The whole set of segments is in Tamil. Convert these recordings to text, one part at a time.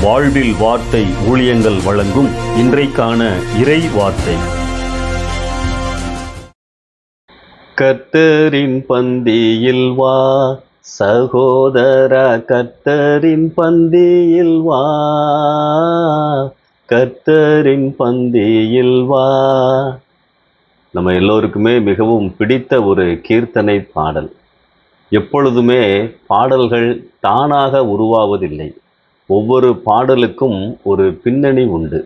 வாழ்வில் வார்த்தை ஊழியங்கள் வழங்கும் இன்றைக்கான இறை வார்த்தை. கர்த்தரின் பந்தியில் வா சகோதரா, கர்த்தரின் பந்தியில் வா, கர்த்தரின் பந்தியில் வா. நம்ம எல்லோருக்குமே மிகவும் பிடித்த ஒரு கீர்த்தனை பாடல். எப்பொழுதுமே பாடல்கள் தானாக உருவாவதில்லை. ஒவ்வொரு பாடலுக்கும் ஒரு பின்னணி உண்டு.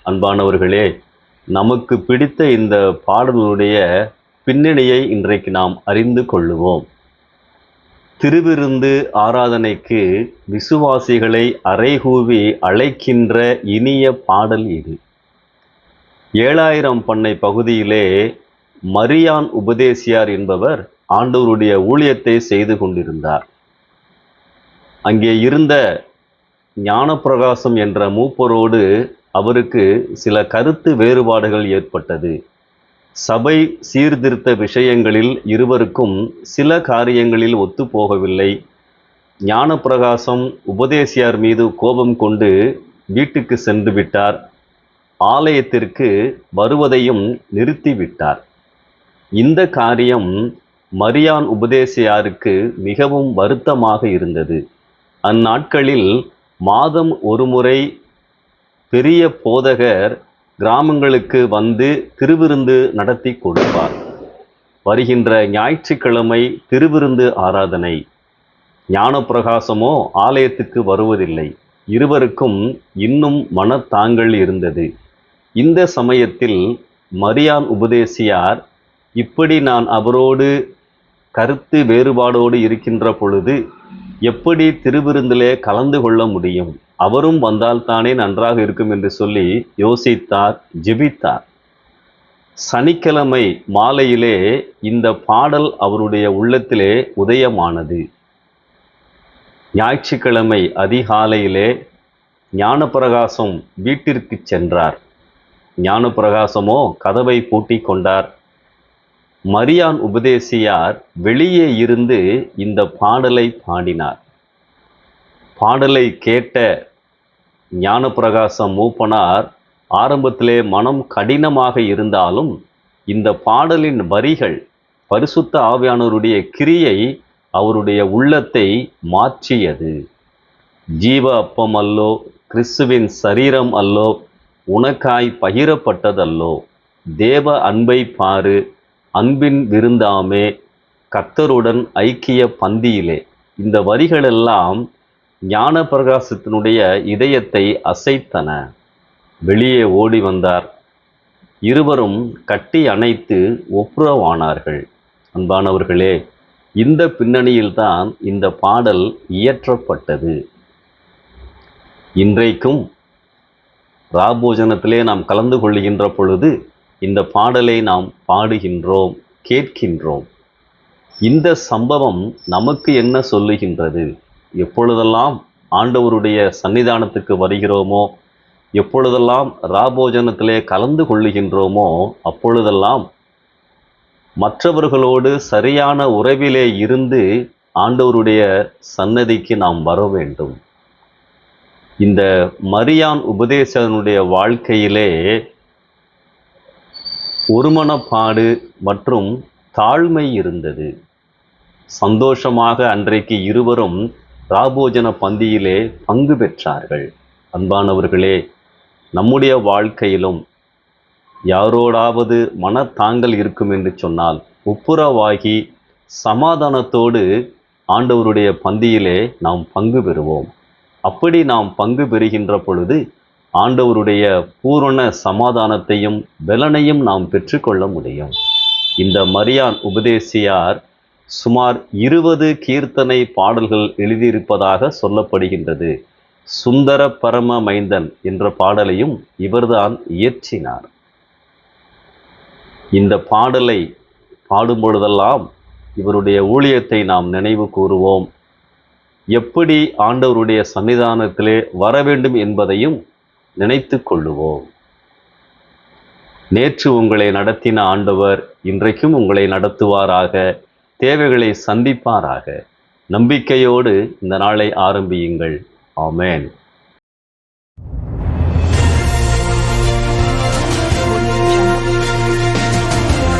அன்பானவர்களே, நமக்கு பிடித்த இந்த பாடலுடைய பின்னணியை இன்றைக்கு நாம் அறிந்து கொள்ளுவோம். திருவிருந்து ஆராதனைக்கு விசுவாசிகளை அறைகூவி அழைக்கின்ற இனிய பாடல் இது. 7000 பண்ணை பகுதியிலே மரியான் உபதேசியார் என்பவர் ஆண்டவருடைய ஊழியத்தை செய்து கொண்டிருந்தார். அங்கே இருந்த ஞானப்பிரகாசம் என்ற மூப்பரோடு அவருக்கு சில கருத்து வேறுபாடுகள் ஏற்பட்டது. சபை சீர்திருத்த விஷயங்களில் இருவருக்கும் சில காரியங்களில் ஒத்துப்போகவில்லை. ஞானப்பிரகாசம் உபதேசியார் மீது கோபம் கொண்டு வீட்டுக்கு சென்று விட்டார். ஆலயத்திற்கு வருவதையும் நிறுத்திவிட்டார். இந்த காரியம் மரியான் உபதேசியாருக்கு மிகவும் வருத்தமாக இருந்தது. அந்நாட்களில் மாதம் ஒரு முறை பெரிய போதகர் கிராமங்களுக்கு வந்து திருவிருந்து நடத்தி கொடுப்பார். வருகின்ற ஞாயிற்றுக்கிழமை திருவிருந்து ஆராதனை. ஞானப்பிரகாசமோ ஆலயத்துக்கு வருவதில்லை. இருவருக்கும் இன்னும் மனத்தாங்கல் இருந்தது. இந்த சமயத்தில் மரியான் உபதேசியார், இப்படி நான் அவரோடு கருத்து வேறுபாடோடு இருக்கின்ற பொழுது எப்படி திருவிருந்திலே கலந்து கொள்ள முடியும்? அவரும் வந்தால்தானே நன்றாக இருக்கும் என்று சொல்லி யோசித்தார், ஜெபித்தார். சனிக்கிழமை மாலையிலே இந்த பாடல் அவருடைய உள்ளத்திலே உதயமானது. ஞாயிற்றுக்கிழமை அதிகாலையிலே ஞானப்பிரகாசம் வீட்டிற்கு சென்றார். ஞானப்பிரகாசமோ கதவை பூட்டி கொண்டார். மரியான் உபதேசியார் வெளியே இருந்து இந்த பாடலை பாடினார். பாடலை கேட்ட ஞானப்பிரகாசம் மூப்பனார் ஆரம்பத்திலே மனம் கடினமாக இருந்தாலும் இந்த பாடலின் வரிகள், பரிசுத்த ஆவியானவருடைய கிரியை அவருடைய உள்ளத்தை மாற்றியது. ஜீவ அப்பம் அல்லோ, கிறிஸ்துவின் சரீரம் அல்லோ, உனக்காய் பகிரப்பட்டதல்லோ, தேவ அன்பை பாரு, அன்பின் விருந்தாமே, கர்த்தருடன் ஐக்கிய பந்தியிலே. இந்த வரிகளெல்லாம் ஞானப்பிரகாசத்தினுடைய இதயத்தை அசைத்தன. வெளியே ஓடி வந்தார். இருவரும் கட்டி அணைத்து ஒப்புரவானார்கள். அன்பானவர்களே, இந்த பின்னணியில்தான் இந்த பாடல் இயற்றப்பட்டது. இன்றைக்கும் ராபோஜனத்திலே நாம் கலந்து கொள்ளுகின்ற பொழுது இந்த பாடலை நாம் பாடுகின்றோம், கேட்கின்றோம். இந்த சம்பவம் நமக்கு என்ன சொல்லுகின்றது? எப்பொழுதெல்லாம் ஆண்டவருடைய சன்னிதானத்துக்கு வருகிறோமோ, எப்பொழுதெல்லாம் ராபோஜனத்திலே கலந்து கொள்ளுகின்றோமோ, அப்பொழுதெல்லாம் மற்றவர்களோடு சரியான உறவிலே இருந்து ஆண்டவருடைய சன்னதிக்கு நாம் வர வேண்டும். இந்த மரியான் உபதேசனுடைய வாழ்க்கையிலே ஒருமனப்பாடு மற்றும் தாழ்மை இருந்தது. சந்தோஷமாக அன்றைக்கு இருவரும் ராபோஜன பந்தியிலே பங்கு பெற்றார்கள். அன்பானவர்களே, நம்முடைய வாழ்க்கையிலும் யாரோடாவது மனத்தாங்கல் இருக்கும் என்று சொன்னால் ஒப்புரவாகி சமாதானத்தோடு ஆண்டவருடைய பந்தியிலே நாம் பங்கு பெறுவோம். அப்படி நாம் பங்கு பெறுகின்ற பொழுது ஆண்டவருடைய பூரண சமாதானத்தையும் பலனையும் நாம் பெற்றுக்கொள்ள முடியும். இந்த மரியான் உபதேசியார் சுமார் 20 கீர்த்தனை பாடல்கள் எழுதியிருப்பதாக சொல்லப்படுகின்றது. சுந்தர பரம மைந்தன் என்ற பாடலையும் இவர்தான் இயற்றினார். இந்த பாடலை பாடும் பொழுதெல்லாம் இவருடைய ஊழியத்தை நாம் நினைவு கூறுவோம். எப்படி ஆண்டவருடைய சன்னிதானத்திலே வர வேண்டும் என்பதையும் நினைத்து கொள்ளுவோம். நேற்று உங்களை நடத்தின ஆண்டவர் இன்றைக்கும் உங்களை நடத்துவாராக, தேவைகளை சந்திப்பாராக. நம்பிக்கையோடு இந்த நாளை ஆரம்பியுங்கள். ஆமென்.